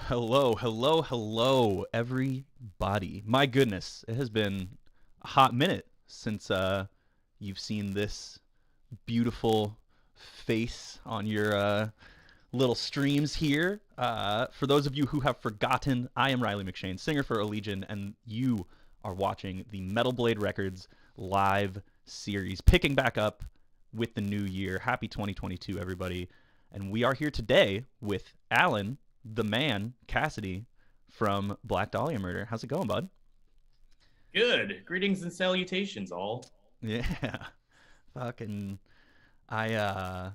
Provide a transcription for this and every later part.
Hello, hello, hello, everybody. My goodness, it has been a hot minute since you've seen this beautiful face on your little streams here. For those of you who have forgotten, I am Riley McShane, singer for Allegiant, and you are watching the Metal Blade Records live series, picking back up with the new year. Happy 2022, everybody. And we are here today with Alan, the man, Cassidy, from Black Dahlia Murder. How's it going, bud? Good. Greetings and salutations, all. Yeah. Fucking I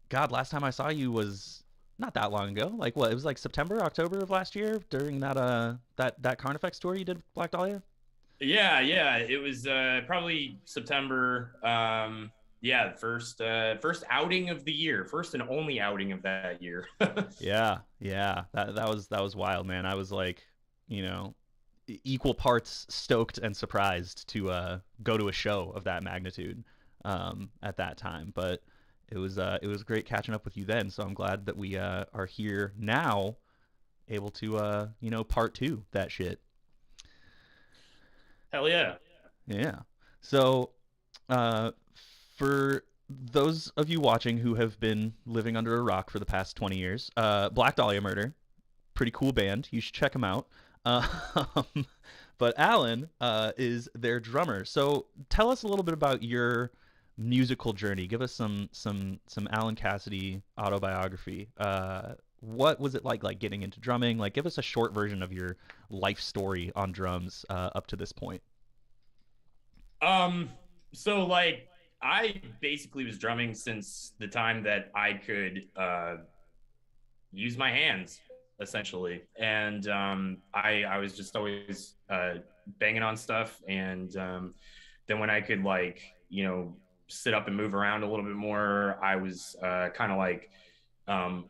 God, last time I saw you was not that long ago. Like what? It was like September, October of last year during that Carnifex tour you did with Black Dahlia? Yeah. It was probably September. Yeah, first outing of the year, first and only outing of that year. Yeah. Yeah. That was wild, man. I was like, you know, equal parts stoked and surprised to go to a show of that magnitude at that time. But it was great catching up with you then. So I'm glad that we are here now, able to part two that shit. Hell yeah. Yeah. So uh, for those of you watching who have been living under a rock for the past 20 years, Black Dahlia Murder, pretty cool band. You should check them out. Um, but Alan is their drummer. So tell us a little bit about your musical journey. Give us some Alan Cassidy autobiography. What was it like getting into drumming? Like, give us a short version of your life story on drums up to this point. Um, so like I basically was drumming since the time that I could use my hands essentially. And I was just always banging on stuff and then when I could sit up and move around a little bit more, I was kind of like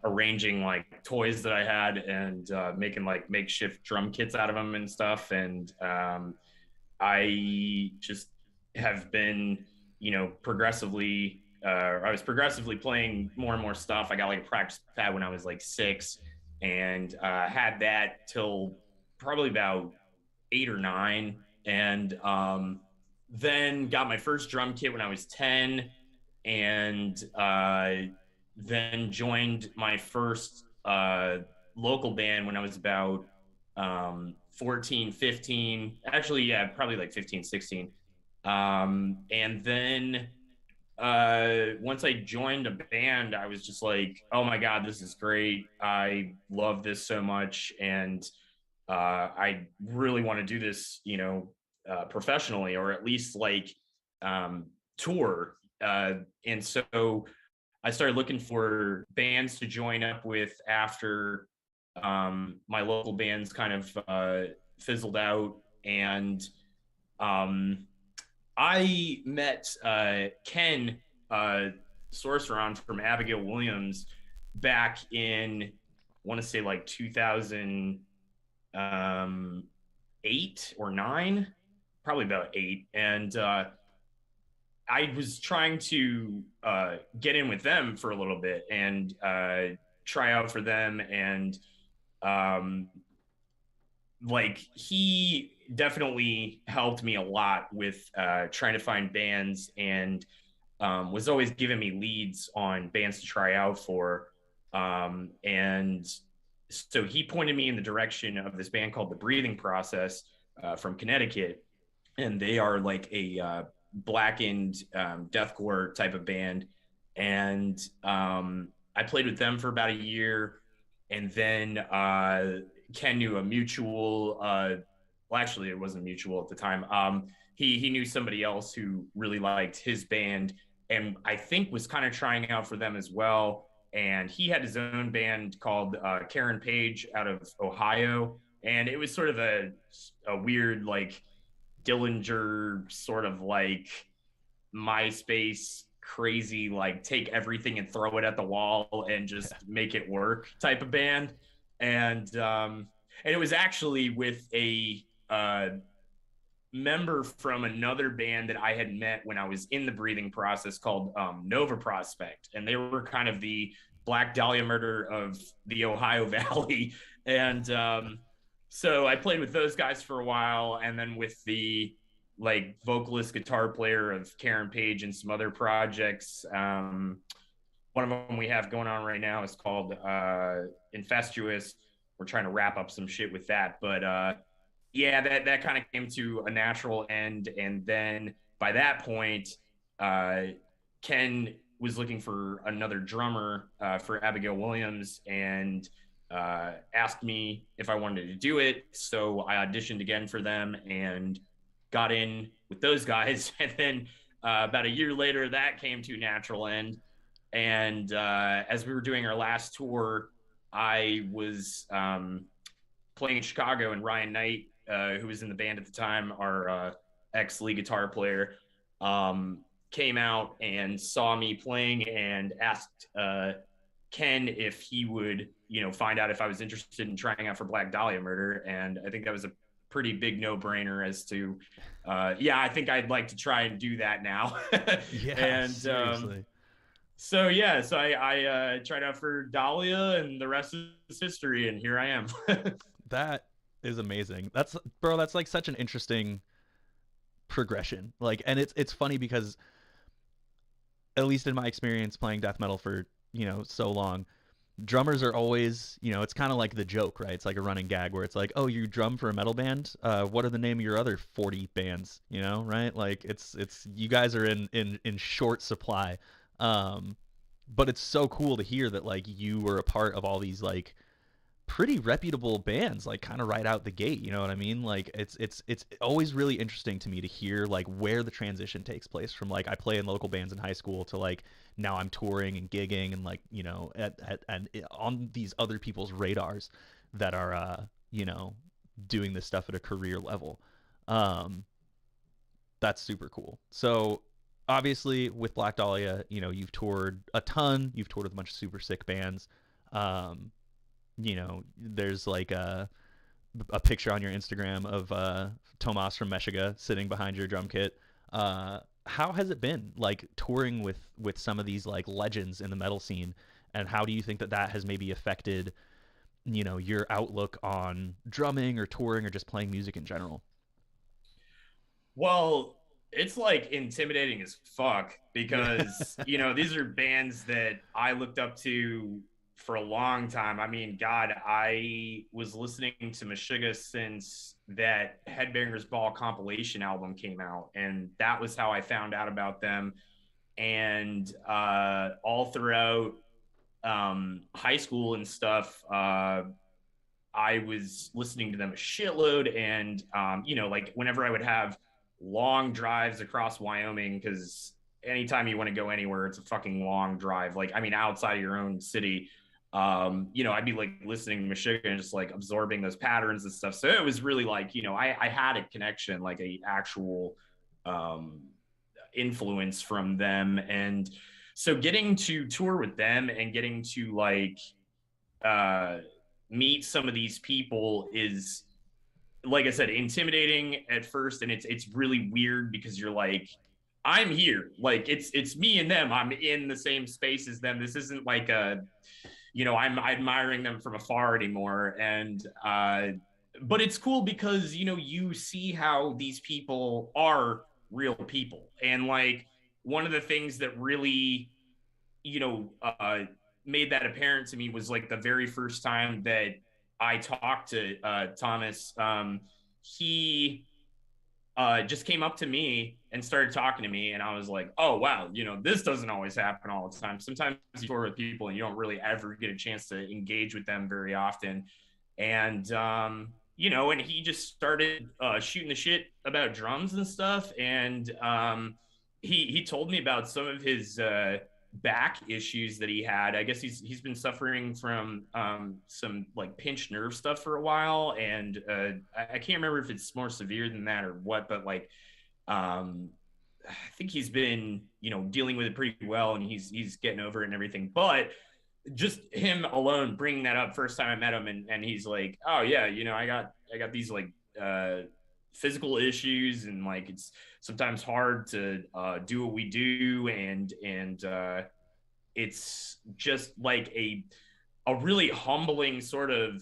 arranging like toys that I had and making like makeshift drum kits out of them and stuff. And I just have been, progressively. I was progressively playing more and more stuff. I got like a practice pad when I was like 6, and had that till probably about 8 or 9, and then got my first drum kit when I was 10, and then joined my first local band when I was about 14, 15. Actually, yeah, probably like 15, 16. And then once I joined a band, I was just like, oh my God, this is great. I love this so much. And I really want to do this, professionally, or at least like um, tour. And so I started looking for bands to join up with after my local bands kind of fizzled out. And um, I met Ken Sorceron from Abigail Williams back in, I want to say like 2008 or 9, probably about 8. And I was trying to get in with them for a little bit and try out for them. And um, like he definitely helped me a lot with trying to find bands, and was always giving me leads on bands to try out for. And so he pointed me in the direction of this band called The Breathing Process from Connecticut. And they are like a blackened deathcore type of band. And I played with them for about a year. And then Ken knew a mutual. Well, actually, it wasn't mutual at the time. He knew somebody else who really liked his band, and I think was kind of trying out for them as well. And he had his own band called Karen Page out of Ohio, and it was sort of a weird like Dillinger sort of like MySpace crazy, like take everything and throw it at the wall and just make it work type of band. And it was actually with a member from another band that I had met when I was in the breathing process called Nova Prospect, and they were kind of the Black Dahlia Murder of the Ohio Valley. And so I played with those guys for a while, and then with the like vocalist guitar player of Karen Page and some other projects. One of them we have going on right now is called Infestuous. We're trying to wrap up some shit with that, but yeah, that kind of came to a natural end. And then by that point, Ken was looking for another drummer for Abigail Williams, and asked me if I wanted to do it. So I auditioned again for them and got in with those guys. And then about a year later, that came to a natural end. And as we were doing our last tour, I was playing in Chicago, and Ryan Knight, who was in the band at the time, our ex lead guitar player, came out and saw me playing and asked Ken if he would, find out if I was interested in trying out for Black Dahlia Murder. And I think that was a pretty big no-brainer as to, yeah, I think I'd like to try and do that now. Yeah, and seriously. So yeah, so I tried out for Dahlia, and the rest is history, and here I am. That is amazing. That's bro, that's like such an interesting progression. Like, and it's funny because at least in my experience playing death metal for, so long, drummers are always, it's kind of like the joke, right? It's like a running gag where it's like, oh, you drum for a metal band? What are the name of your other 40 bands? Right? Like it's you guys are in short supply. But it's so cool to hear that like you were a part of all these like pretty reputable bands, like kind of right out the gate. You know what I mean? Like it's always really interesting to me to hear like where the transition takes place from like I play in local bands in high school to like now I'm touring and gigging and like and on these other people's radars that are doing this stuff at a career level. That's super cool. So obviously with Black Dahlia, you've toured a ton. You've toured with a bunch of super sick bands. Um, there's like a picture on your Instagram of Tomas from Meshuggah sitting behind your drum kit. How has it been like touring with some of these like legends in the metal scene, and how do you think that has maybe affected your outlook on drumming or touring or just playing music in general? Well, it's like intimidating as fuck Yeah. because, these are bands that I looked up to for a long time. I mean, God, I was listening to Meshuggah since that Headbangers Ball compilation album came out, and that was how I found out about them. And all throughout high school and stuff, I was listening to them a shitload. And, like whenever I would have long drives across Wyoming, because anytime you want to go anywhere, it's a fucking long drive. Like, I mean, outside of your own city, I'd be like listening to Meshuggah and just like absorbing those patterns and stuff. So it was really like, I had a connection, like a actual um, influence from them. And so getting to tour with them and getting to like uh, meet some of these people is, like I said, intimidating at first, and it's really weird because you're like, I'm here, like it's me and them. I'm in the same space as them. This isn't like I'm admiring them from afar anymore. And but it's cool because you see how these people are real people, and like one of the things that really you know made that apparent to me was like the very first time that I talked to Thomas. He just came up to me and started talking to me, and I was like, oh wow, this doesn't always happen all the time. Sometimes you tour with people and you don't really ever get a chance to engage with them very often. And and he just started shooting the shit about drums and stuff. And he told me about some of his back issues that he had. I guess he's been suffering from some like pinched nerve stuff for a while, and I can't remember if it's more severe than that or what, but like I think he's been dealing with it pretty well, and he's getting over it and everything. But just him alone bringing that up first time I met him, and he's like, oh yeah, I got these like physical issues, and like it's sometimes hard to do what we do, and it's just like a really humbling sort of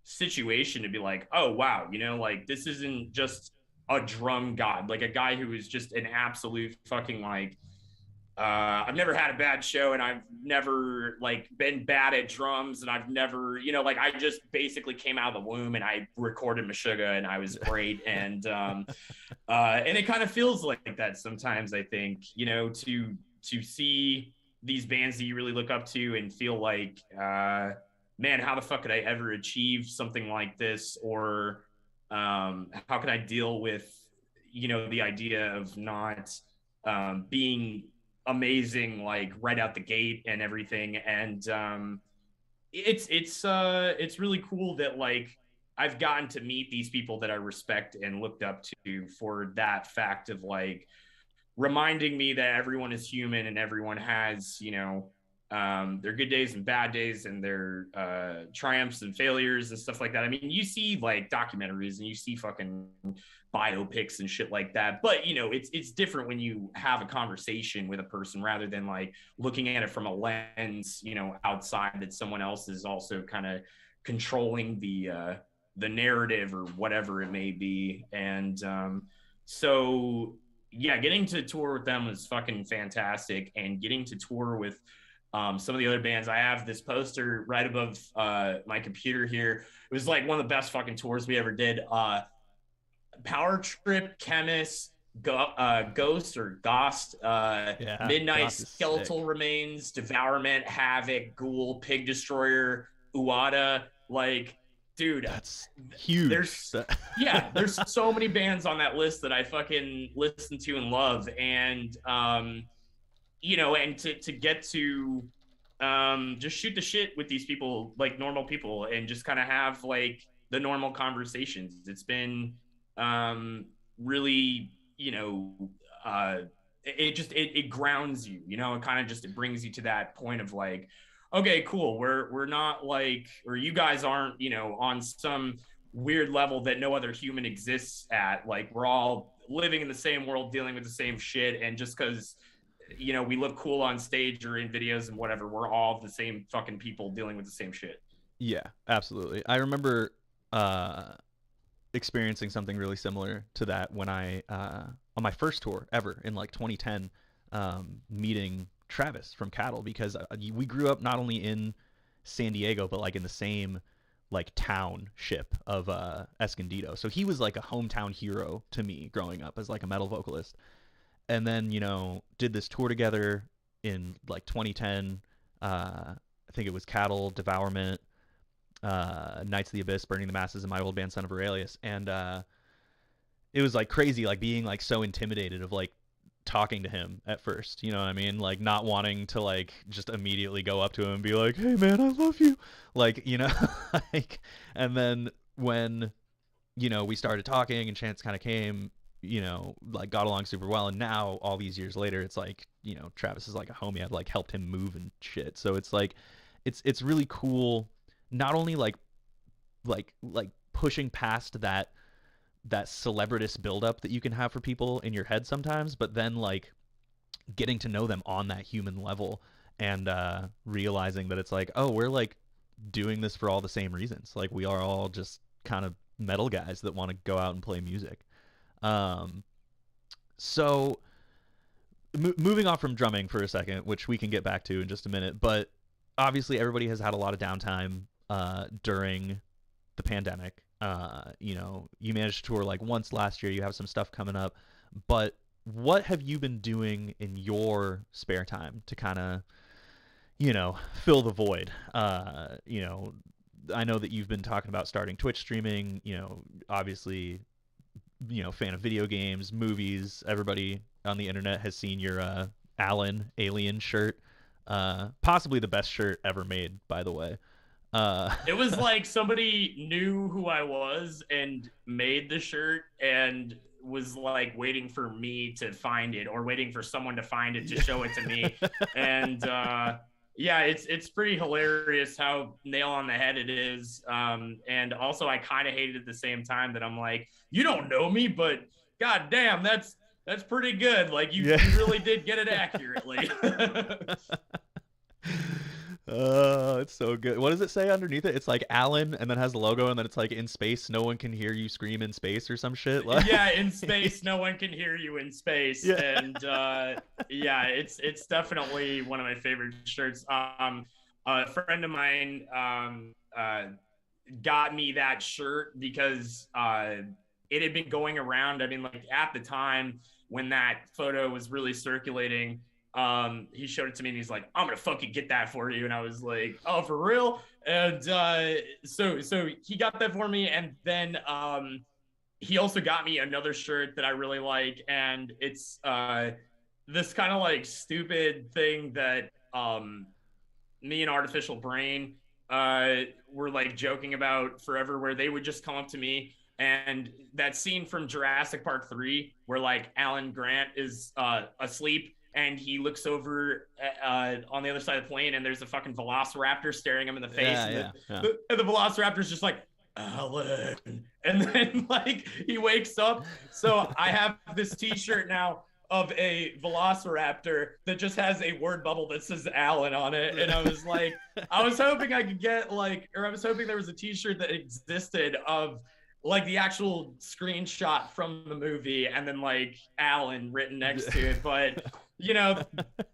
situation to be like, oh wow, you know, like this isn't just a drum god, like a guy who is just an absolute fucking like I've never had a bad show, and I've never like been bad at drums, and I've never, you know, like I just basically came out of the womb and I recorded Meshuggah and I was great. And it kind of feels like that sometimes, I think, you know, to see these bands that you really look up to and feel like, man, how the fuck could I ever achieve something like this? Or how can I deal with, you know, the idea of not being amazing like right out the gate and everything. And it's really cool that like I've gotten to meet these people that I respect and looked up to for that fact of like reminding me that everyone is human and everyone has, you know, their good days and bad days and their triumphs and failures and stuff like that. I mean, you see like documentaries and you see fucking biopics and shit like that, but you know, it's different when you have a conversation with a person rather than like looking at it from a lens, you know, outside that someone else is also kind of controlling the narrative or whatever it may be. And so yeah, getting to tour with them was fucking fantastic, and getting to tour with some of the other bands. I have this poster right above my computer here. It was like one of the best fucking tours we ever did. Power Trip, Chemist, Ghost or Ghost, Yeah, Midnight Goss is Skeletal sick. Remains, Devourment, Havoc, Ghoul, Pig Destroyer, Uada. Like, dude, That's huge. there's yeah, there's so many bands on that list that I fucking listen to and love, and you know, and to get to just shoot the shit with these people like normal people and just kind of have like the normal conversations. It's been really, you know, it grounds you, you know, it kind of just it brings you to that point of like, okay, cool, we're not like, or you guys aren't, you know, on some weird level that no other human exists at. Like we're all living in the same world, dealing with the same shit, and just because, you know, we look cool on stage or in videos and whatever, we're all the same fucking people dealing with the same shit. Yeah, absolutely. I remember experiencing something really similar to that when I on my first tour ever in like 2010, meeting Travis from Cattle, because we grew up not only in San Diego but like in the same like township of Escondido. So he was like a hometown hero to me growing up as like a metal vocalist. And then, you know, did this tour together in like 2010. I think it was Cattle, Devourment, Knights of the Abyss, Burning the Masses, and my old band Son of Aurelius. And it was like crazy, like being like so intimidated of like talking to him at first, you know what I mean? Like not wanting to like just immediately go up to him and be like, hey man, I love you. Like, you know, like, and then when, you know, we started talking and chance kind of came, you know, like got along super well. And now all these years later, it's like, you know, Travis is like a homie. I've like helped him move and shit. So it's like, it's really cool. Not only like pushing past that celebritous buildup that you can have for people in your head sometimes, but then like getting to know them on that human level and realizing that it's like, oh, we're like doing this for all the same reasons. Like we are all just kind of metal guys that want to go out and play music. Um, so moving off from drumming for a second, which we can get back to in just a minute, but obviously everybody has had a lot of downtime during the pandemic. You know, you managed to tour like once last year. You have some stuff coming up, but what have you been doing in your spare time to kind of, you know, fill the void? You know, I know that you've been talking about starting Twitch streaming. You know, obviously, you know, fan of video games, movies. Everybody on the internet has seen your Alan Alien shirt. Possibly the best shirt ever made, by the way. It was like somebody knew who I was and made the shirt and was like waiting for me to find it or waiting for someone to find it to show it to me. And Yeah, it's pretty hilarious how nail on the head it is. And also I kind of hate it at the same time that I'm like, you don't know me, but god damn, that's pretty good. Like you Yeah. you really did get it accurately. It's so good. What does it say underneath it? It's like Alan, and then has the logo, and then it's like in space, no one can hear you scream in space or some shit. Like, Yeah, in space, no one can hear you in space. yeah, And yeah, it's definitely one of my favorite shirts. A friend of mine got me that shirt because it had been going around. I mean, like at the time when that photo was really circulating, he showed it to me and he's like, "I'm gonna fucking get that for you," and I was like, "Oh, for real?" And so he got that for me, and then he also got me another shirt that I really like, and it's this kind of like stupid thing that me and Artificial Brain were like joking about forever, where they would just come up to me and that scene from Jurassic Park 3 where like Alan Grant is asleep and he looks over on the other side of the plane and there's a fucking velociraptor staring him in the face, yeah, and yeah, yeah. the velociraptor's just like, Alan. And then like he wakes up. So I have this t-shirt now of a velociraptor that just has a word bubble that says Alan on it. And I was like, I was hoping I could get like, or I was hoping there was a t-shirt that existed of like the actual screenshot from the movie and then like Alan written next to it. But you know,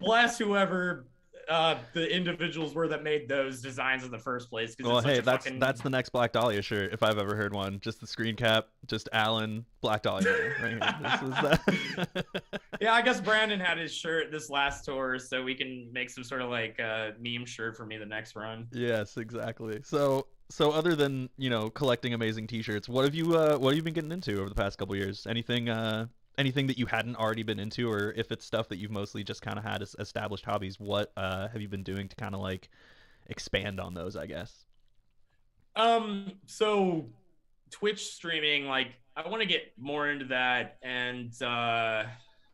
bless whoever the individuals were that made those designs in the first place, because Well, it's such hey, a that's fucking the next Black Dahlia shirt if I've ever heard one. Just the screen cap, just Alan Black Dahlia Murder right here. This is that. yeah. I guess Brandon had his shirt this last tour, so we can make some sort of like meme shirt for me the next run. Yes, exactly. So other than collecting amazing T-shirts, what have you been getting into over the past couple years? Anything that you hadn't already been into, or if it's stuff that you've mostly just kind of had as established hobbies, what have you been doing to kind of like expand on those? I guess. So Twitch streaming, like I want to get more into that. And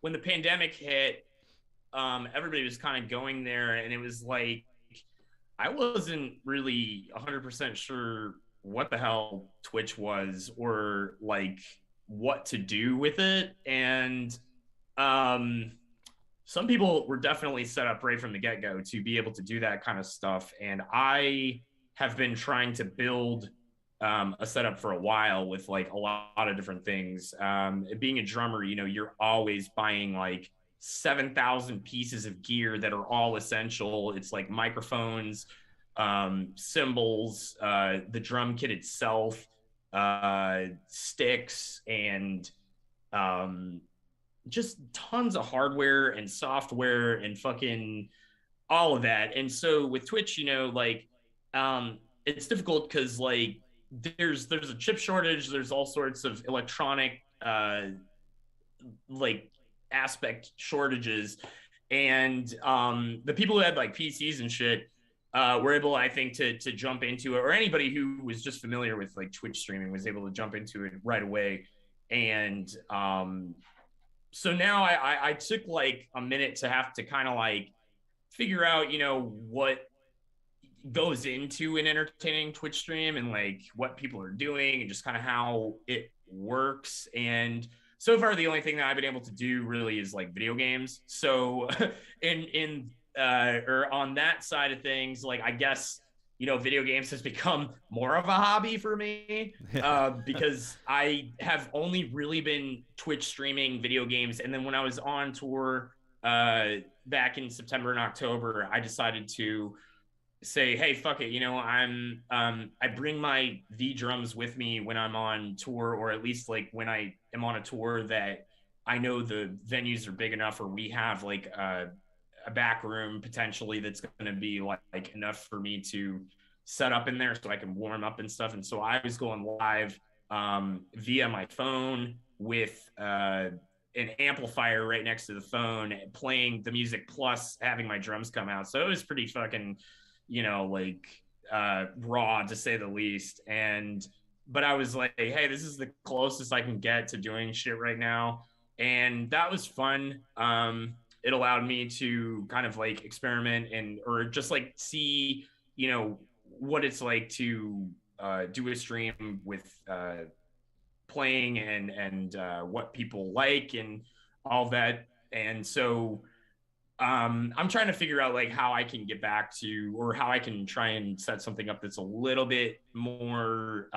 when the pandemic hit, everybody was kind of going there, and it was like I wasn't really 100% sure what the hell Twitch was or like what to do with it. And um, some people were definitely set up right from the get go to be able to do that kind of stuff. And I have been trying to build a setup for a while with like a lot of different things. Being a drummer, you're always buying like 7,000 pieces of gear that are all essential. It's like microphones, cymbals, the drum kit itself, sticks, and um, just tons of hardware and software and fucking all of that. And so with Twitch, like it's difficult because like there's a chip shortage, there's all sorts of electronic like aspect shortages. And the people who had like PCs and shit were able, I think, to jump into it, or anybody who was just familiar with like Twitch streaming was able to jump into it right away. And so now I took like a minute to have to kind of like figure out, what goes into an entertaining Twitch stream and like what people are doing and just kind of how it works. And so far, the only thing that I've been able to do really is like video games. So in or on that side of things, like I guess video games has become more of a hobby for me because I have only really been Twitch streaming video games. And then when I was on tour back in September and October, I decided to say, hey, fuck it, I bring my V drums with me when I'm on tour, or at least like when I am on a tour that I know the venues are big enough, or we have like a back room potentially that's going to be like enough for me to set up in there so I can warm up and stuff. And so I was going live via my phone with an amplifier right next to the phone, playing the music plus having my drums come out. So it was pretty fucking, like raw to say the least. But I was like, hey, this is the closest I can get to doing shit right now. And that was fun. it allowed me to kind of like experiment and or just like see, you know, what it's like to do a stream with playing and what people like and all that. And so I'm trying to figure out like how I can get back to or how I can try and set something up that's a little bit more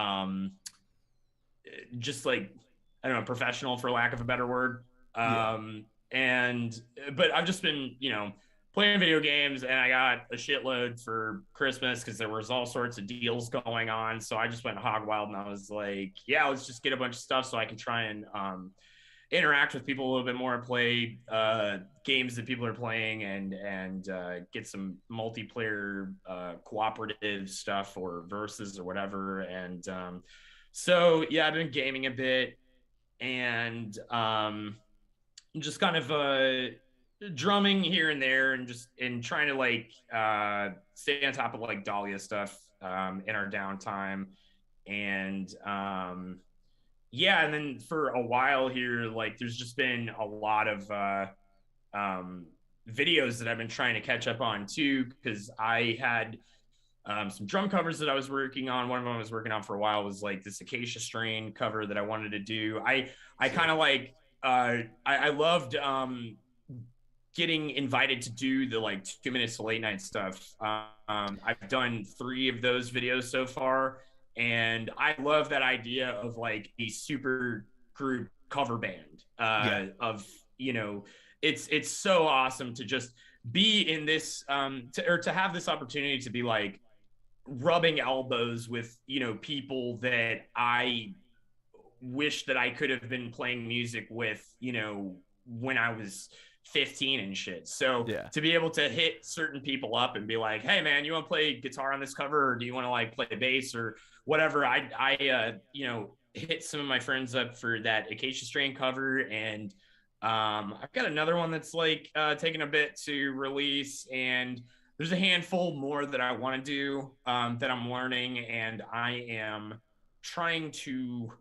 just like I don't know, professional for lack of a better word. Yeah. And but I've just been, you know, playing video games and I got a shitload for Christmas because there was all sorts of deals going on. So I just went hog wild and I was like, yeah, let's just get a bunch of stuff so I can try and interact with people a little bit more, play games that people are playing, and get some multiplayer cooperative stuff or verses or whatever. And so yeah, I've been gaming a bit and just kind of drumming here and there and just and trying to like stay on top of like Dahlia stuff in our downtime. And yeah, and then for a while here, like there's just been a lot of videos that I've been trying to catch up on too, because I had some drum covers that I was working on. One of them I was working on for a while was like this Acacia Strain cover that I wanted to do. I kind of like I loved getting invited to do the like 2 minutes to late night stuff. I've done 3 of those videos so far, and I love that idea of like a super group cover band of, you know, it's so awesome to just be in this to have this opportunity to be like rubbing elbows with, you know, people that I wish that I could have been playing music with, you know, when I was 15 and shit. So Yeah. to be able to hit certain people up and be like, hey man, you want to play guitar on this cover, or do you want to like play bass or whatever? I you know, hit some of my friends up for that Acacia Strain cover, and I've got another one that's like taking a bit to release, and there's a handful more that I want to do that I'm learning, and I am trying to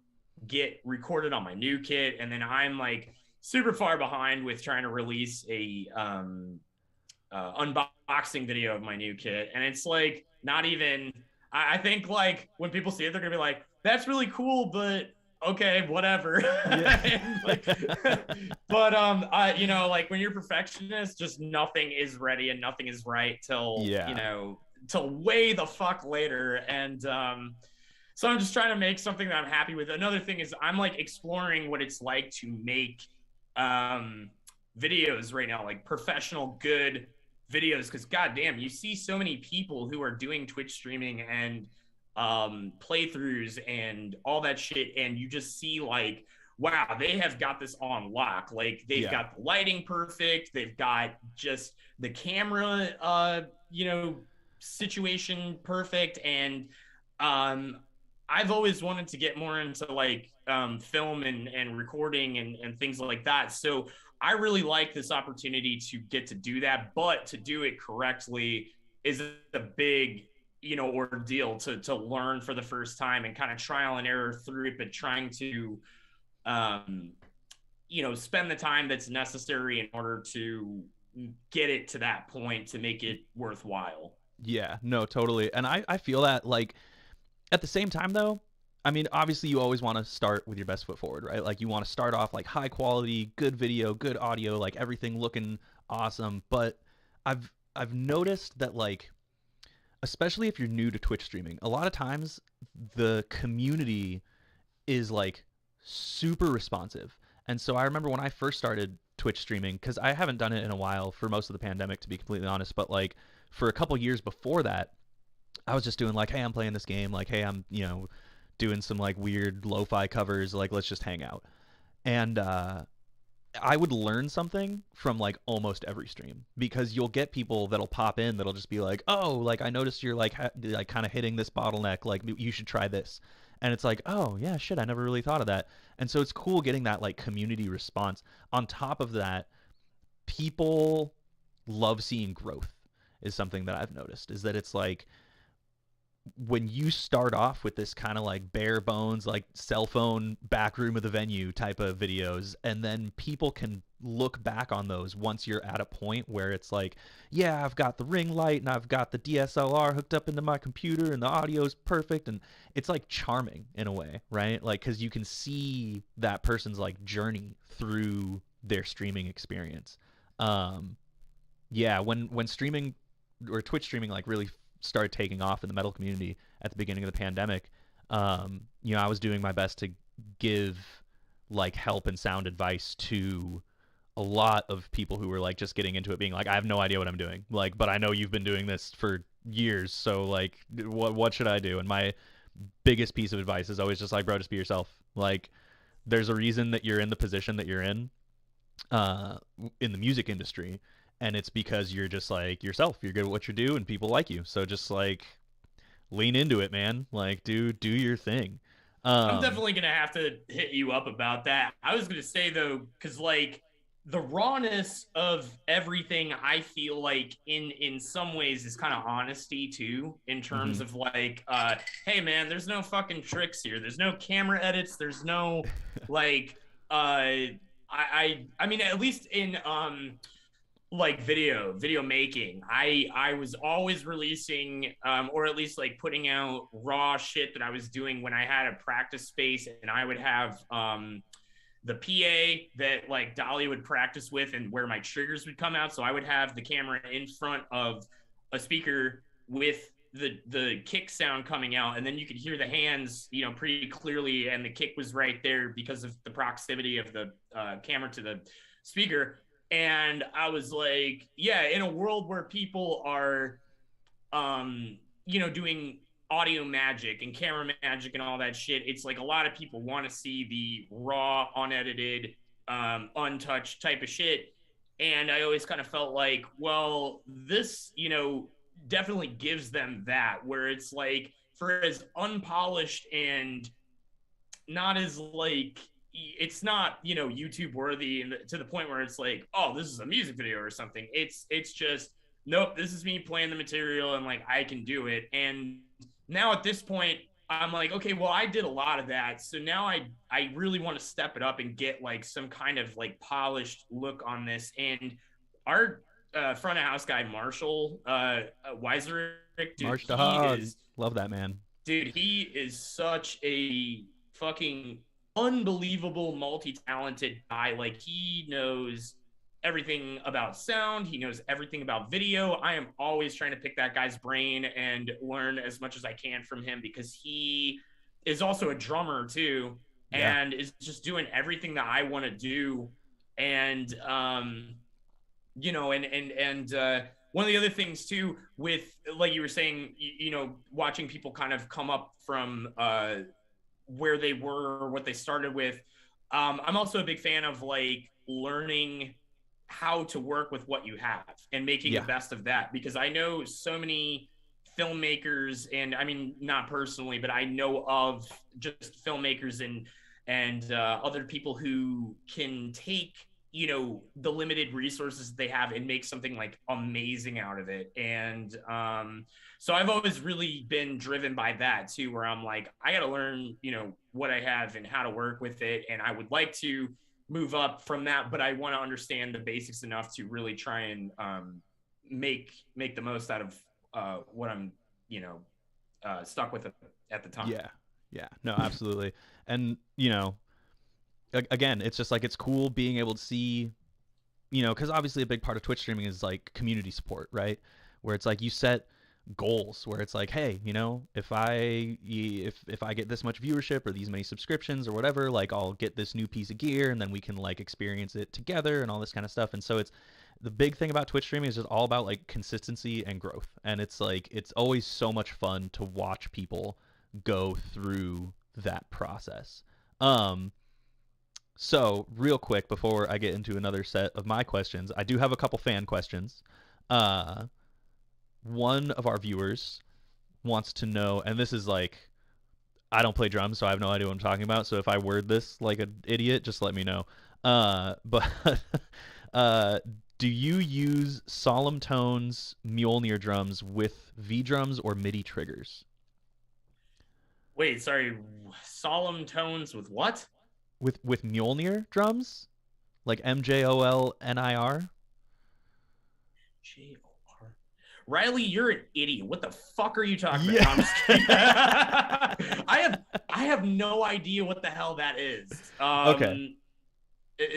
get recorded on my new kit, and then I'm like super far behind with trying to release a unboxing video of my new kit, and it's like not even. I think like when people see it, they're gonna be like, "That's really cool," but okay, whatever. Yeah. Like, but you know, like when you're perfectionist, just nothing is ready and nothing is right till you know, till way the fuck later. And so I'm just trying to make something that I'm happy with. Another thing is I'm like exploring what it's like to make videos right now, like professional good videos, because goddamn, you see so many people who are doing Twitch streaming and playthroughs and all that shit, and you just see like, wow, they have got this on lock. Like they've got the lighting perfect, they've got just the camera you know, situation perfect. And I've always wanted to get more into like film and recording and things like that. So I really like this opportunity to get to do that, but to do it correctly is a big, you know, ordeal to learn for the first time and kind of trial and error through it, but trying to you know, spend the time that's necessary in order to get it to that point to make it worthwhile. Yeah, no, totally. And I feel that like at the same time though, I mean, obviously you always want to start with your best foot forward, right? Like you want to start off like high quality, good video, good audio, like everything looking awesome. But I've noticed that like, especially if you're new to Twitch streaming, a lot of times the community is like super responsive. And so I remember when I first started Twitch streaming, because I haven't done it in a while for most of the pandemic, to be completely honest, but like for a couple years before that, I was just doing like, hey, I'm playing this game, like, hey, I'm, you know, doing some like weird lo-fi covers, like let's just hang out. And I would learn something from like almost every stream, because you'll get people that'll pop in that'll just be like, oh, like I noticed you're like like kind of hitting this bottleneck, like you should try this. And it's like, oh yeah, shit, I never really thought of that. And so it's cool getting that like community response. On top of that, people love seeing growth is something that I've noticed, is that it's like when you start off with this kind of like bare bones, like cell phone back room of the venue type of videos, and then people can look back on those once you're at a point where it's like, yeah, I've got the ring light and I've got the DSLR hooked up into my computer and the audio's perfect, and it's like charming in a way, right? Like, because you can see that person's like journey through their streaming experience. um yeah, when streaming or Twitch streaming like really started taking off in the metal community at the beginning of the pandemic, I was doing my best to give like help and sound advice to a lot of people who were like just getting into it, being like, I have no idea what I'm doing, like, but I know you've been doing this for years, so like, what should I do? And my biggest piece of advice is always just like, bro, just be yourself. Like, there's a reason that you're in the position that you're uh, in the music industry, and it's because you're just like yourself. You're good at what you do, and people like you. So just like lean into it, man. Like do your thing. I'm Um, definitely gonna have to hit you up about that. I was gonna say though, because like the rawness of everything, I feel like in some ways is kind of honesty too, in terms mhm. of like, hey man, there's no fucking tricks here. There's no camera edits. There's no like, I mean, at least in like video making, I was always releasing or at least like putting out raw shit that I was doing when I had a practice space, and I would have the PA that like Dahlia would practice with and where my triggers would come out. So I would have the camera in front of a speaker with the kick sound coming out, and then you could hear the hands, pretty clearly, and the kick was right there because of the proximity of the camera to the speaker. And I was like, yeah, in a world where people are doing audio magic and camera magic and all that shit, it's like a lot of people want to see the raw, unedited, untouched type of shit. And I always kind of felt like, well, this, definitely gives them that, where it's like, for as unpolished and not as like, it's not, YouTube worthy, and to the point where it's like, oh, this is a music video or something. It's just, nope, this is me playing the material and like I can do it. And now at this point, I'm like, okay, well, I did a lot of that, so now I really want to step it up and get like some kind of like polished look on this. And our front of house guy, Marshall Weiserick, dude, March the Hog, love that man. he is such a fucking unbelievable, multi-talented guy. Like, he knows everything about sound. He knows everything about video. I am always trying to pick that guy's brain and learn as much as I can from him, because he is also a drummer too, Yeah, and is just doing everything that I want to do. And one of the other things too, with like you were saying, watching people kind of come up from where they were or what they started with. I'm also a big fan of like learning how to work with what you have and making the yeah, best of that, because I know so many filmmakers, and I mean, not personally, but I know of just filmmakers and other people who can take the limited resources they have and make something like amazing out of it. And so I've always really been driven by that too, where I'm like, I got to learn what I have and how to work with it, and I would like to move up from that, but I want to understand the basics enough to really try and make the most out of what I'm stuck with at the time. yeah, yeah. No, absolutely. And again, it's just like, it's cool being able to see, because obviously a big part of Twitch streaming is like community support, right? Where it's like you set goals, where it's like, hey, if I get this much viewership or these many subscriptions or whatever, like I'll get this new piece of gear, and then we can like experience it together and all this kind of stuff. And so it's the big thing about Twitch streaming is just all about like consistency and growth. And it's like, it's always so much fun to watch people go through that process. Um, so, real quick, before I get into another set of my questions, I do have a couple fan questions. Uh, One of our viewers wants to know, and this is like, I don't play drums, so I have no idea what I'm talking about. So if I word this like an idiot, just let me know. But uh, do you use Solemn Tones Mjolnir drums with V drums or MIDI triggers? Wait, sorry. Solemn tones with what? With Mjolnir drums, like MJOLNIR. J-O-R. Riley, you're an idiot. What the fuck are you talking about? Yeah. No, I'm just kidding. I have no idea what the hell that is. Okay.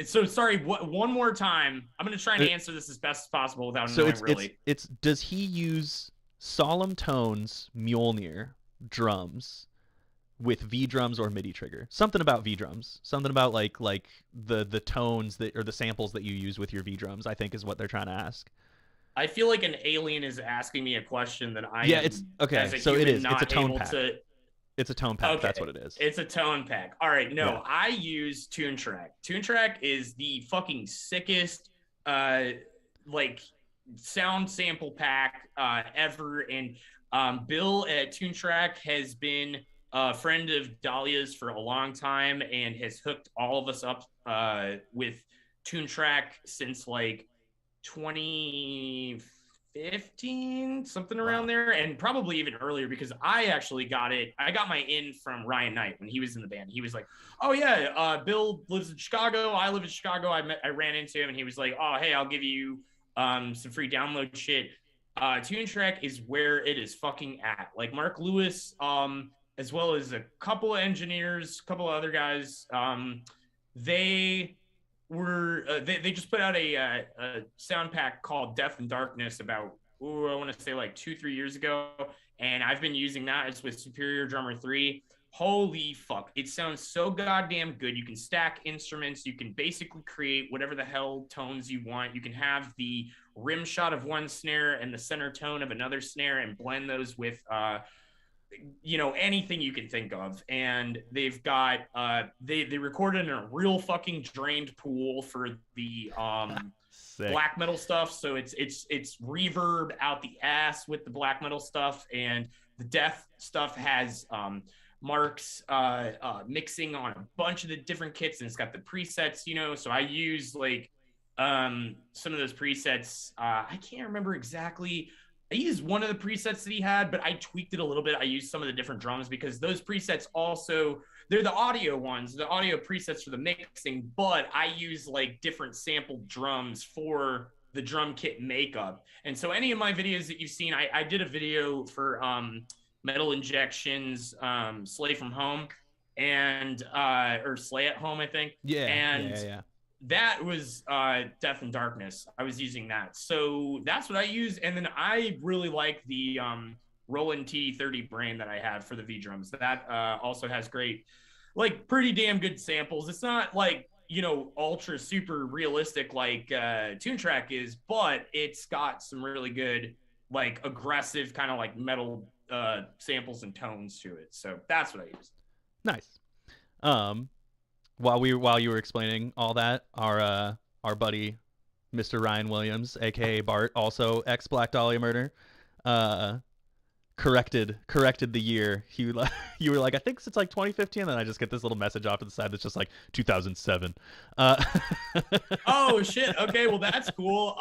So sorry. One more time. I'm gonna try and Uh, answer this as best as possible without So knowing it's really. it's does he use Solemn Tones Mjolnir drums with V drums or MIDI trigger? Something about V drums. Something about like the tones that or the samples that you use with your V drums, I think is what they're trying to ask. I feel like an alien is asking me a question that I Yeah, it's am, okay. as a So it human, is. It's a not tone able pack. to. It's a tone pack. That's what Okay, it is. it's a tone pack. All right, Yeah. no, I use TuneTrack. TuneTrack is the fucking sickest, uh, like sound sample pack ever. And Bill at TuneTrack has been a friend of Dahlia's for a long time and has hooked all of us up with TuneTrack since like 2015, something around Wow. there, and probably even earlier because I actually got it. I got my in from Ryan Knight when he was in the band. He was like, "Oh yeah, Bill lives in Chicago. I live in Chicago. I ran into him, and he was like, "Oh hey, I'll give you some free download shit." TuneTrack is where it is fucking at. Like Mark Lewis, as well as a couple of engineers, a couple of other guys, they they just put out a sound pack called Death and Darkness about I want to say like 2-3 years ago, and I've been using that. It's with Superior Drummer 3. Holy fuck, it sounds so goddamn good. You can stack instruments, you can basically create whatever the hell tones you want. You can have the rim shot of one snare and the center tone of another snare and blend those with anything you can think of. And they've got they recorded in a real fucking drained pool for the Sick. black metal stuff, so it's reverb out the ass with the black metal stuff. And the death stuff has Mark's mixing on a bunch of the different kits, and it's got the presets, so I use like some of those presets. I can't remember exactly. I used one of the presets that he had, but I tweaked it a little bit. I used some of the different drums because those presets also, they're the audio ones, the audio presets for the mixing, but I use like different sampled drums for the drum kit makeup. And so any of my videos that you've seen, I did a video for Metal Injections, Slay from Home, and or Slay at Home, I think. Yeah. Yeah. And Yeah. Yeah. that was Death and Darkness. I was using that, so that's what I use. And then I really like the Roland T30 brain that I have for the V drums. That also has great, like pretty damn good samples. It's not like ultra super realistic like TuneTrack is, but it's got some really good like aggressive kind of like metal samples and tones to it. So that's what I use. Nice. Um, while you were explaining all that, our buddy Mr. Ryan Williams, aka Bart, also ex Black Dahlia Murder, uh corrected the year. You were like, I think it's like 2015, and then I just get this little message off to the side that's just like 2007. Uh Oh shit. Okay, well that's cool.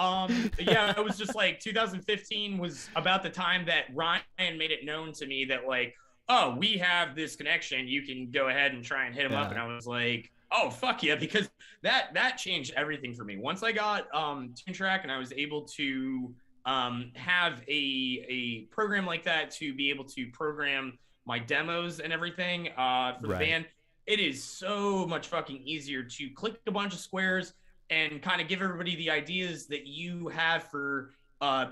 Yeah, it was just like 2015 was about the time that Ryan made it known to me that like, oh, we have this connection. You can go ahead and try and hit him up. yeah. And I was like, oh fuck yeah, because that changed everything for me. Once I got TuneTrack and I was able to have a program like that to be able to program my demos and everything for the Right. band, it is so much fucking easier to click a bunch of squares and kind of give everybody the ideas that you have for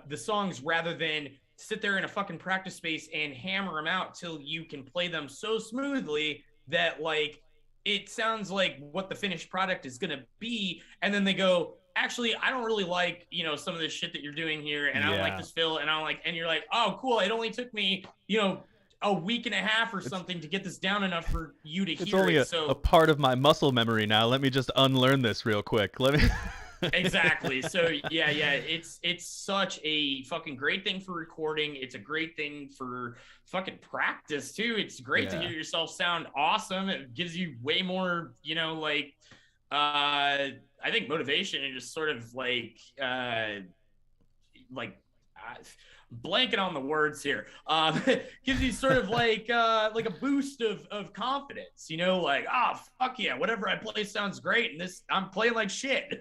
the songs rather than sit there in a fucking practice space and hammer them out till you can play them so smoothly that like it sounds like what the finished product is going to be. And then they go, actually, I don't really like, some of this shit that you're doing here. And I don't like Yeah. this fill. And I don't like, and you're like, oh, cool. It only took me, a week and a half or something to get this down enough for you to It's hear only it. a So part of my muscle memory now. Let me just unlearn this real quick. Let me exactly. So yeah, it's such a fucking great thing for recording. It's a great thing for fucking practice too. It's great to Yeah. hear yourself sound awesome. It gives you way more, like I think motivation and just sort of like blanking on the words here. Gives you sort of like a boost of confidence, like, fuck yeah, whatever I play sounds great, and this I'm playing like shit.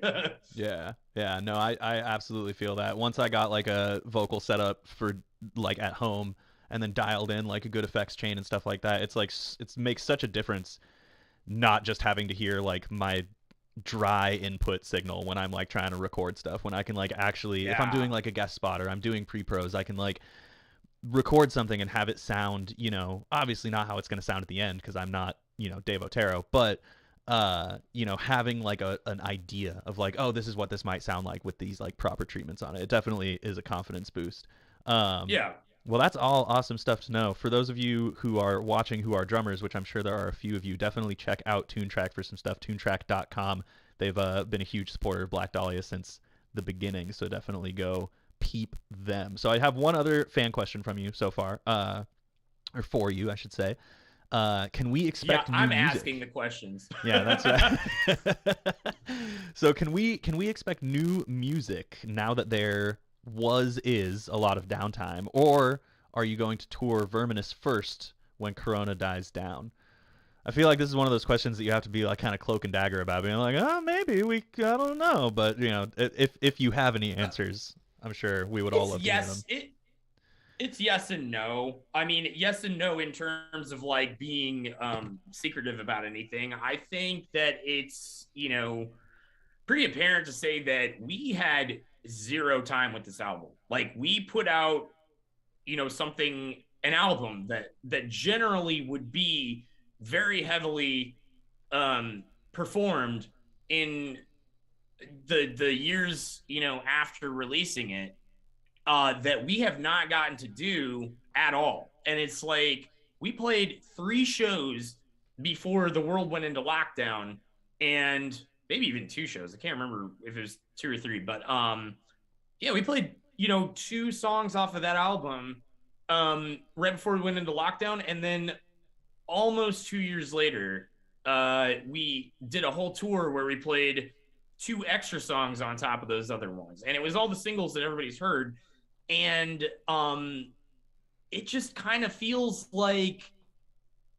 Yeah, yeah, no, I absolutely feel that. Once I got like a vocal setup for like at home and then dialed in like a good effects chain and stuff like that, it's like it makes such a difference not just having to hear like my dry input signal when I'm like trying to record stuff. When I can like actually, if I'm Yeah. doing like a guest spot or I'm doing pre-pros, I can like record something and have it sound, obviously not how it's going to sound at the end because I'm not, Dave Otero, but having like an idea of like, oh, this is what this might sound like with these like proper treatments on it. It definitely is a confidence boost. Yeah. Well, that's all awesome stuff to know. For those of you who are watching who are drummers, which I'm sure there are a few of you, definitely check out TuneTrack for some stuff. TuneTrack.com. They've been a huge supporter of Black Dahlia since the beginning, so definitely go peep them. So I have one other fan question from you so far, or for you, I should say. Can we expect new I'm music? asking the questions. Yeah, that's right. So can we expect new music now that there is a lot of downtime, or are you going to tour Verminous first when Corona dies down? I feel like this is one of those questions that you have to be like kind of cloak and dagger about, being like, oh, maybe I don't know, but if you have any answers, I'm sure we would all love to hear them. It's yes and no. I mean, yes and no in terms of like being secretive about anything. I think that it's, pretty apparent to say that we had zero time with this album. Like we put out, an album that generally would be very heavily performed in the years, after releasing it, that we have not gotten to do at all. And it's like we played 3 shows before the world went into lockdown, and maybe even 2 shows. I can't remember if it was 2 or 3, but yeah, we played 2 songs off of that album right before we went into lockdown, and then almost 2 years later, we did a whole tour where we played 2 extra songs on top of those other ones, and it was all the singles that everybody's heard. And it just kind of feels like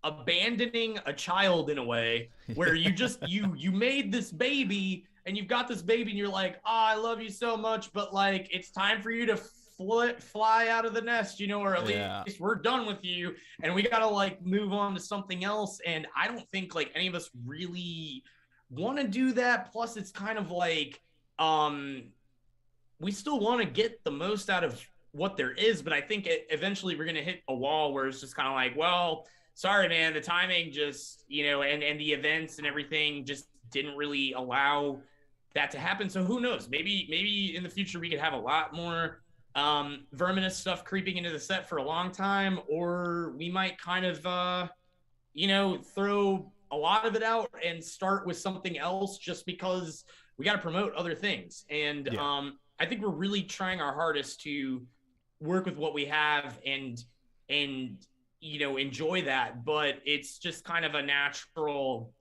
abandoning a child in a way, where you just you made this baby, and you've got this baby, and you're like, I love you so much, but like it's time for you to fly out of the nest, or at least we're done with you, and we gotta like move on to something else. And I don't think like any of us really want to do that. Plus it's kind of like we still want to get the most out of what there is, but I think eventually we're going to hit a wall where it's just kind of like, well, sorry, man, the timing just, and the events and everything just didn't really allow that to happen. So who knows? Maybe in the future we could have a lot more Verminous stuff creeping into the set for a long time, or we might kind of, throw a lot of it out and start with something else just because we got to promote other things. And I think we're really trying our hardest to work with what we have and enjoy that, but it's just kind of a natural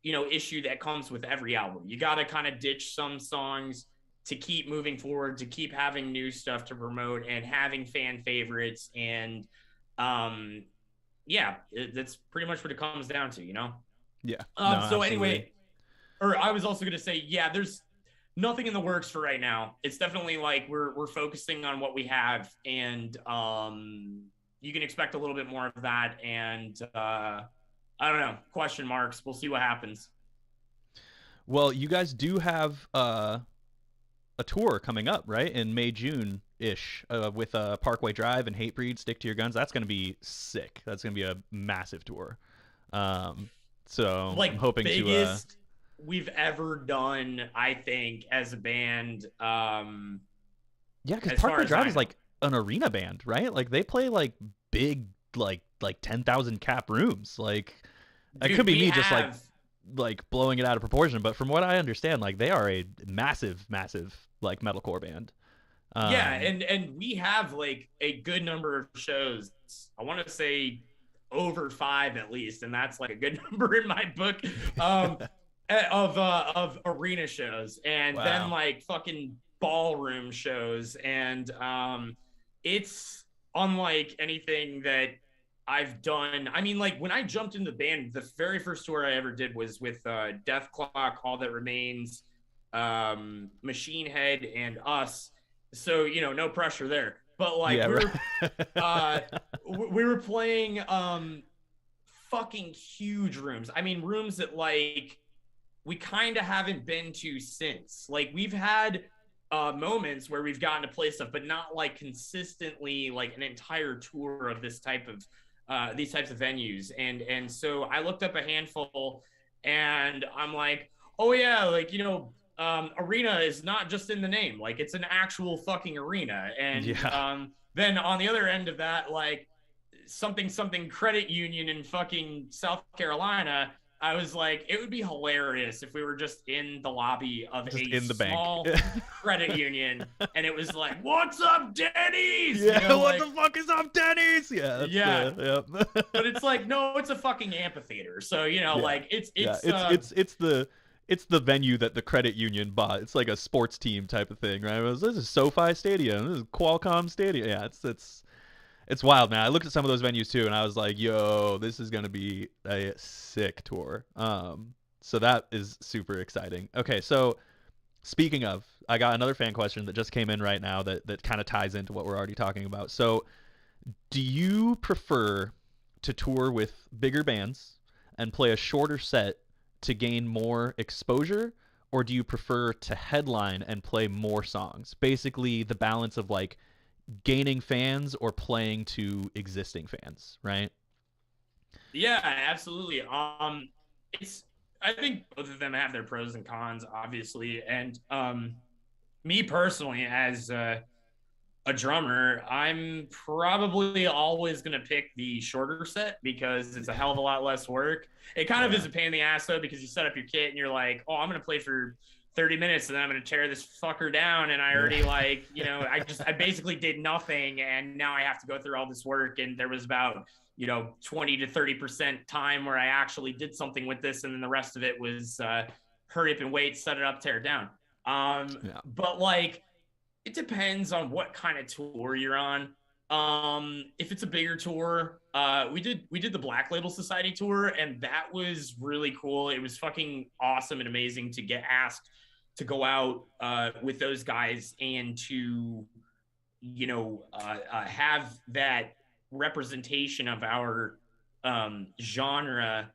issue that comes with every album. You got to kind of ditch some songs to keep moving forward, to keep having new stuff to promote and having fan favorites. And that's pretty much what it comes down to, Yeah. So absolutely. Anyway, or I was also going to say, there's nothing in the works for right now. It's definitely like we're focusing on what we have, and you can expect a little bit more of that. And I don't know, question marks. We'll see what happens. Well, you guys do have a tour coming up, right? In May, June-ish, with Parkway Drive and Hatebreed, Stick to Your Guns. That's going to be sick. That's going to be a massive tour. So like I'm hoping biggest we've ever done, I think, as a band. Yeah, because Parkway Drive is like an arena band, right? Like they play like big, like 10,000 cap rooms. Like it could be me just like blowing it out of proportion, but from what I understand, like they are a massive like metalcore band. And we have like a good number of shows. I want to say over 5 at least, and that's like a good number in my book. Of arena shows, and then like fucking ballroom shows, and it's unlike anything that I've done. I mean, like when I jumped in the band, the very first tour I ever did was with Death Clock, All That Remains, Machine Head, and Us. So no pressure there. But like Yeah, uh, right. we were playing fucking huge rooms. I mean, rooms that like we kind of haven't been to since. Like we've had moments where we've gotten to play stuff, but not like consistently like an entire tour of this type of these types of venues. And so I looked up a handful, and I'm like, oh yeah, like arena is not just in the name, like it's an actual fucking arena. And Yeah. then on the other end of that, like something credit union in fucking South Carolina. I was like, it would be hilarious if we were just in the lobby of Just a in the bank. small credit union, and it was like, "What's up, Denny's?" Yeah, what like, the fuck is up, Denny's? Yeah, that's yeah. yep. But it's like, no, it's a fucking amphitheater. So Yeah. like it's Yeah, it's it's the venue that the credit union bought. It's like a sports team type of thing, right? This is SoFi Stadium. This is Qualcomm Stadium. Yeah, it's wild, man. I looked at some of those venues too, and I was like, "Yo, this is gonna be a sick tour." So that is super exciting. Okay, so speaking of, I got another fan question that just came in right now that kind of ties into what we're already talking about. So, do you prefer to tour with bigger bands and play a shorter set to gain more exposure, or do you prefer to headline and play more songs? Basically, the balance of like gaining fans or playing to existing fans, right? Yeah, absolutely. It's I think both of them have their pros and cons, obviously. And me personally, as a drummer, I'm probably always going to pick the shorter set because it's a hell of a lot less work. It kind of is Yeah. a pain in the ass though, because you set up your kit and you're like, oh, I'm going to play for 30 minutes and then I'm going to tear this fucker down. And I already like, I basically did nothing. And now I have to go through all this work. And there was about, 20 to 30% time where I actually did something with this. And then the rest of it was hurry up and wait, set it up, tear it down. Yeah. But like, it depends on what kind of tour you're on. If it's a bigger tour, we did the Black Label Society tour, and that was really cool. It was fucking awesome and amazing to get asked to go out with those guys and to have that representation of our genre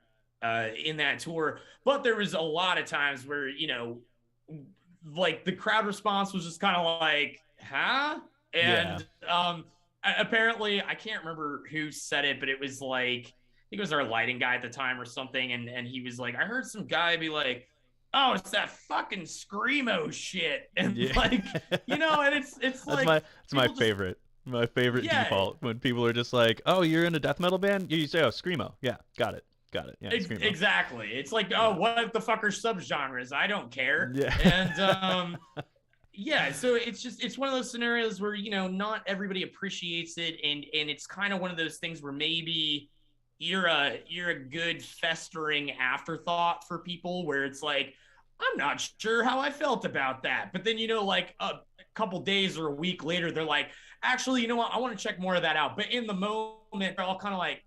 in that tour. But there was a lot of times where like the crowd response was just kind of like, huh? Yeah. And apparently, I can't remember who said it, but it was like, I think it was our lighting guy at the time or something. And he was like, I heard some guy be like, oh, it's that fucking screamo shit. And Yeah. like, and it's That's like, my people just, favorite. My favorite yeah, default when people are just like, "Oh, you're in a death metal band?" You say, "Oh, screamo." Yeah, got it. Got it. Yeah, screamo. exactly. It's like, oh, Yeah. what the fuck are subgenres? I don't care. Yeah. And yeah, so it's one of those scenarios where not everybody appreciates it, and it's kind of one of those things where maybe you're a good festering afterthought for people, where it's like, I'm not sure how I felt about that, but then like a couple days or a week later, they're like, actually, you know what, I want to check more of that out. But in the moment, they're all kind of like,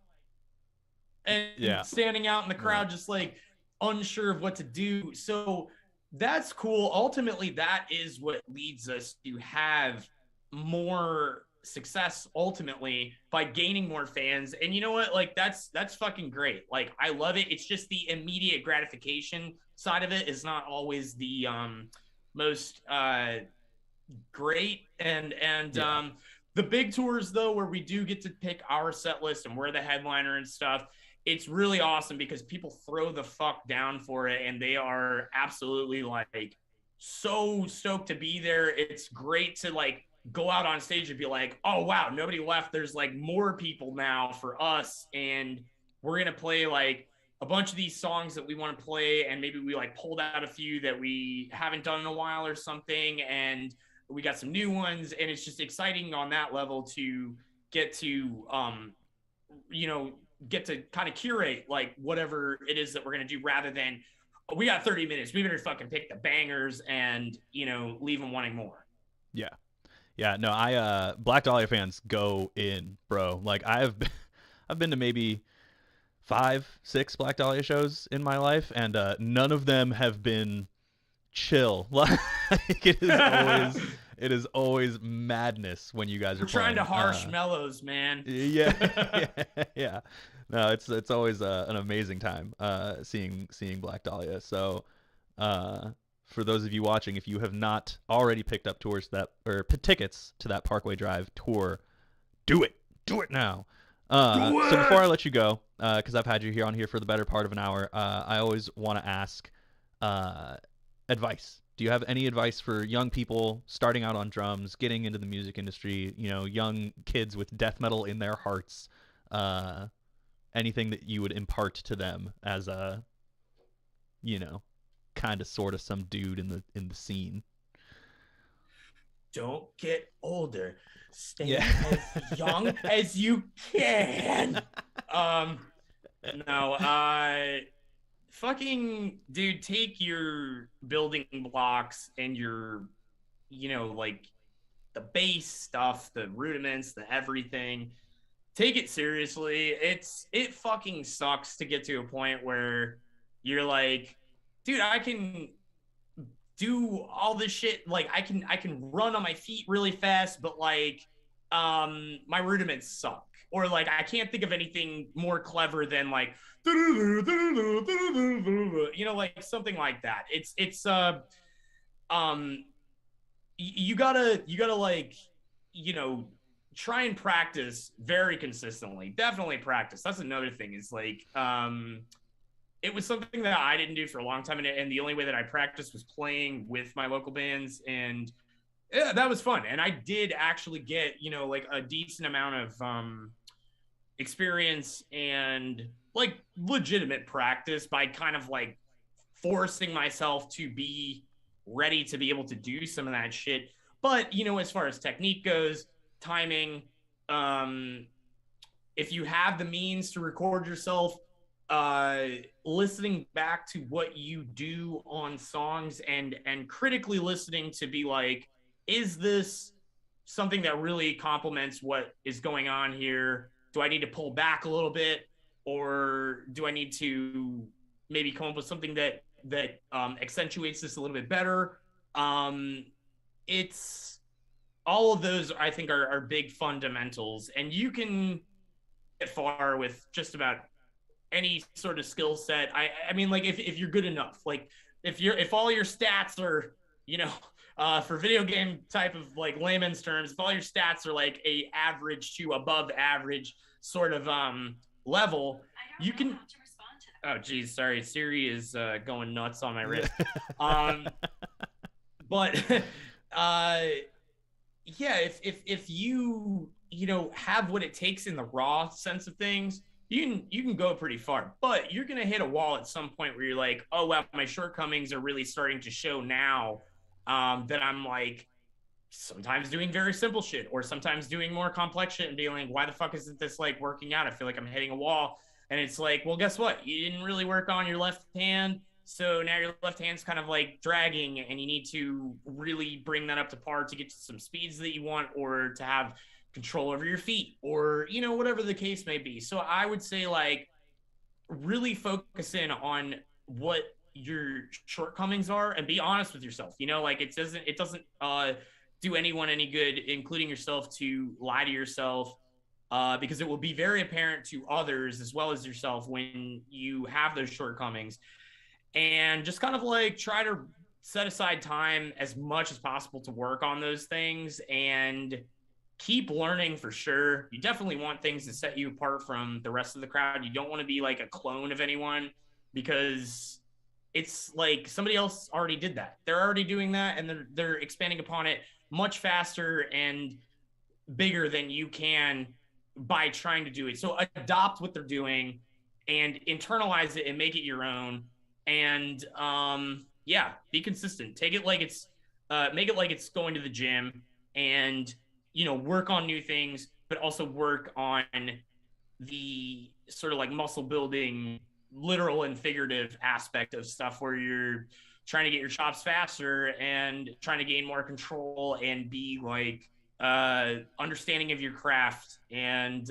and Yeah. standing out in the Yeah. crowd, just like unsure of what to do. So that's cool. Ultimately, that is what leads us to have more success ultimately by gaining more fans. And you know what? Like that's fucking great. Like I love it. It's just the immediate gratification side of it is not always the most great. And Yeah. the big tours though, where we do get to pick our set list and we're the headliner and stuff, it's really awesome because people throw the fuck down for it and they are absolutely like so stoked to be there. It's great to like go out on stage and be like, oh wow, nobody left. There's like more people now for us, and we're gonna play like a bunch of these songs that we want to play, and maybe we like pulled out a few that we haven't done in a while or something, and we got some new ones, and it's just exciting on that level to get to you know get to kind of curate like whatever it is that we're going to do, rather than, oh, we got 30 minutes, we better fucking pick the bangers and leave them wanting more. Yeah. Yeah, no, I Black Dahlia fans go in, bro. Like I've been to maybe 5, 6 Black Dahlia shows in my life, and none of them have been chill. Like it is always madness when you guys are We're trying to playing. harsh mellows, man. Yeah, yeah, yeah. No, it's always an amazing time seeing Black Dahlia. So uh, for those of you watching, if you have not already picked up tours that or tickets to that Parkway Drive tour, do it now. So before I let you go, because I've had you here on here for the better part of an hour, I always want to ask advice. Do you have any advice for young people starting out on drums, getting into the music industry? You know, young kids with death metal in their hearts. Anything that you would impart to them as a, you know, kind of sort of some dude in the scene? Don't get older. Stay Yeah. as young as you can. Um, no, fucking dude, take your building blocks and your, like the base stuff, the rudiments, the everything. Take it seriously. It fucking sucks to get to a point where you're like, dude, I can do all this shit. Like I can run on my feet really fast, but like my rudiments suck. Or like I can't think of anything more clever than like like something like that. It's um you gotta like you know try and practice very consistently. Definitely practice. That's another thing is like it was something that I didn't do for a long time, and the only way that I practiced was playing with my local bands, and yeah, that was fun. And I did actually get like a decent amount of experience and like legitimate practice by kind of like forcing myself to be ready to be able to do some of that shit. But as far as technique goes, timing, um, if you have the means to record yourself, listening back to what you do on songs and critically listening to be like, is this something that really complements what is going on here? Do I need to pull back a little bit, or do I need to maybe come up with something that accentuates this a little bit better? It's all of those I think are big fundamentals, and you can get far with just about any sort of skill set. I mean, like if you're good enough, like if all your stats are, for video game type of like layman's terms, if all your stats are like a average to above average sort of level, you can. Oh, geez, sorry, Siri is going nuts on my wrist. But yeah, if you have what it takes in the raw sense of things, you can go pretty far. But you're gonna hit a wall at some point where you're like, oh wow, my shortcomings are really starting to show now. That I'm like sometimes doing very simple shit, or sometimes doing more complex shit and being like, why the fuck isn't this like working out? I feel like I'm hitting a wall. And it's like, well, guess what? You didn't really work on your left hand. So now your left hand's kind of like dragging, and you need to really bring that up to par to get to some speeds that you want, or to have control over your feet, or, whatever the case may be. So I would say, like, really focus in on what your shortcomings are and be honest with yourself. Like it doesn't do anyone any good, including yourself, to lie to yourself, because it will be very apparent to others as well as yourself when you have those shortcomings. And just kind of like try to set aside time as much as possible to work on those things and keep learning for sure. You definitely want things to set you apart from the rest of the crowd. You don't want to be like a clone of anyone, because it's like somebody else already did that. They're already doing that, and they're expanding upon it much faster and bigger than you can by trying to do it. So adopt what they're doing and internalize it and make it your own. And yeah, be consistent. Take it like it's make it like it's going to the gym, and work on new things, but also work on the sort of like muscle building, literal and figurative aspect of stuff, where you're trying to get your chops faster and trying to gain more control and be like understanding of your craft, and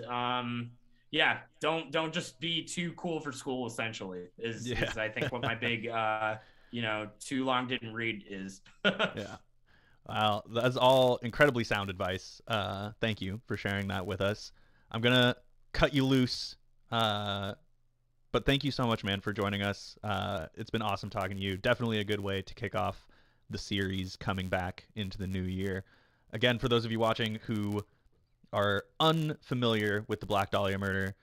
yeah, don't just be too cool for school. Essentially, Yeah. is I think what my big too long didn't read is. Yeah. Well, that's all incredibly sound advice. Thank you for sharing that with us. I'm gonna cut you loose. But thank you so much, man, for joining us. It's been awesome talking to you. Definitely a good way to kick off the series coming back into the new year. Again, for those of you watching who are unfamiliar with the Black Dahlia Murder,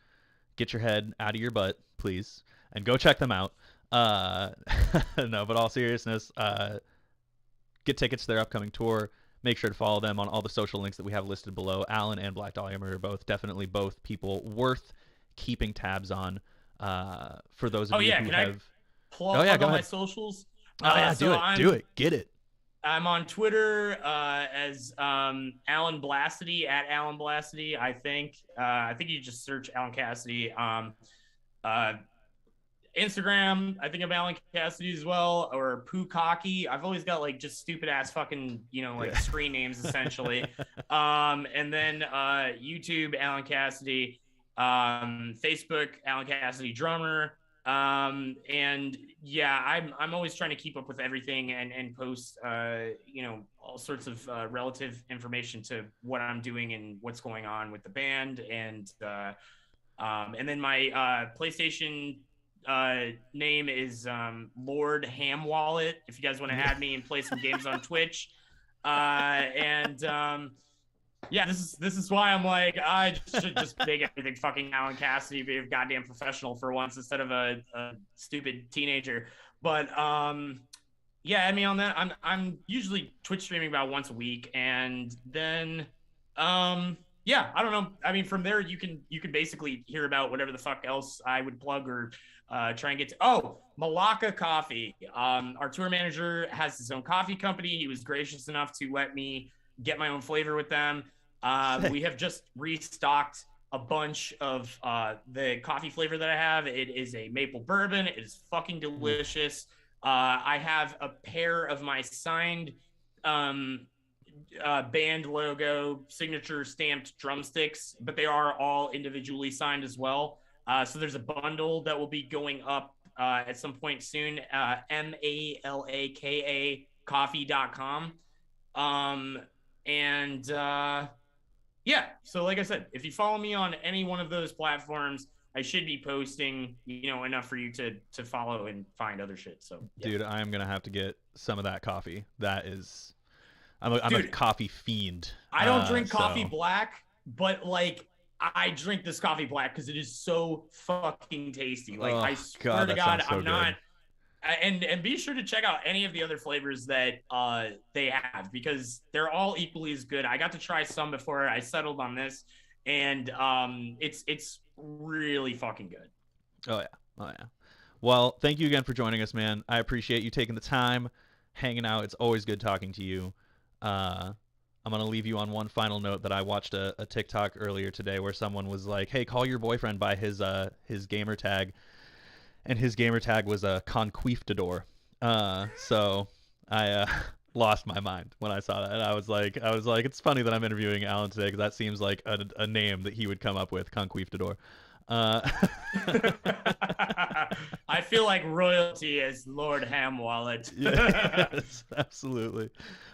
get your head out of your butt, please, and go check them out. No, but all seriousness, get tickets to their upcoming tour. Make sure to follow them on all the social links that we have listed below. Alan and Black Dahlia Murder, definitely both people worth keeping tabs on. For those of Oh you yeah, who can have, I plug go on my ahead. socials? Oh yeah, So do it, get it. I'm on Twitter as Alan Blassidy at Alan Blassidy. I think you just search Alan Cassidy. Uh, Instagram, I think I'm Alan Cassidy as well, or Pukaki. I've always got like just stupid ass fucking like Yeah. screen names essentially. And then YouTube, Alan Cassidy. Facebook, Alan Cassidy drummer. And yeah, I'm always trying to keep up with everything and post all sorts of relative information to what I'm doing and what's going on with the band, and then my PlayStation name is Lord Ham Wallet. If you guys want to add me and play some games on Twitch, and yeah, this is why I'm like I should just make everything fucking Alan Cassidy, be a goddamn professional for once instead of a stupid teenager. But yeah, add me on that. I'm usually Twitch streaming about once a week, and then yeah, I don't know. I mean, from there you can basically hear about whatever the fuck else I would plug or try and get to. Oh, Malacca Coffee. Our tour manager has his own coffee company. He was gracious enough to let me get my own flavor with them. We have just restocked a bunch of the coffee flavor that I have. It is a maple bourbon. It is fucking delicious. I have a pair of my signed band logo signature stamped drumsticks, but they are all individually signed as well. So there's a bundle that will be going up at some point soon. Malaka coffee.com. And yeah, so like I said, if you follow me on any one of those platforms, I should be posting, enough for you to follow and find other shit. So yeah. Dude, I am gonna have to get some of that coffee. That is, I'm a coffee fiend. I don't drink coffee black, but like I drink this coffee black because it is so fucking tasty. Like I swear to God, I'm not. And be sure to check out any of the other flavors that they have, because they're all equally as good. I got to try some before I settled on this, and it's really fucking good. Oh yeah. Well, thank you again for joining us, man. I appreciate you taking the time, hanging out. It's always good talking to you. I'm gonna leave you on one final note that I watched a TikTok earlier today where someone was like, "Hey, call your boyfriend by his gamer tag." And his gamer tag was a conquistador. So I lost my mind when I saw that. I was like, it's funny that I'm interviewing Alan today because that seems like a name that he would come up with, conquistador. I feel like royalty is Lord Ham Wallet. Yes, absolutely.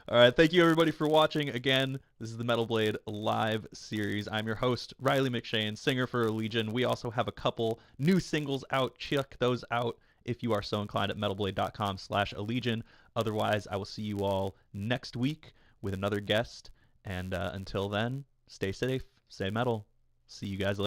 All right, thank you everybody for watching. Again, this is the Metal Blade live series. I'm your host, Riley McShane, singer for Legion. We also have a couple new singles out. Check those out if you are so inclined at metalblade.com/Allegion. Otherwise, I will see you all next week with another guest. And until then, stay safe, stay metal. See you guys later.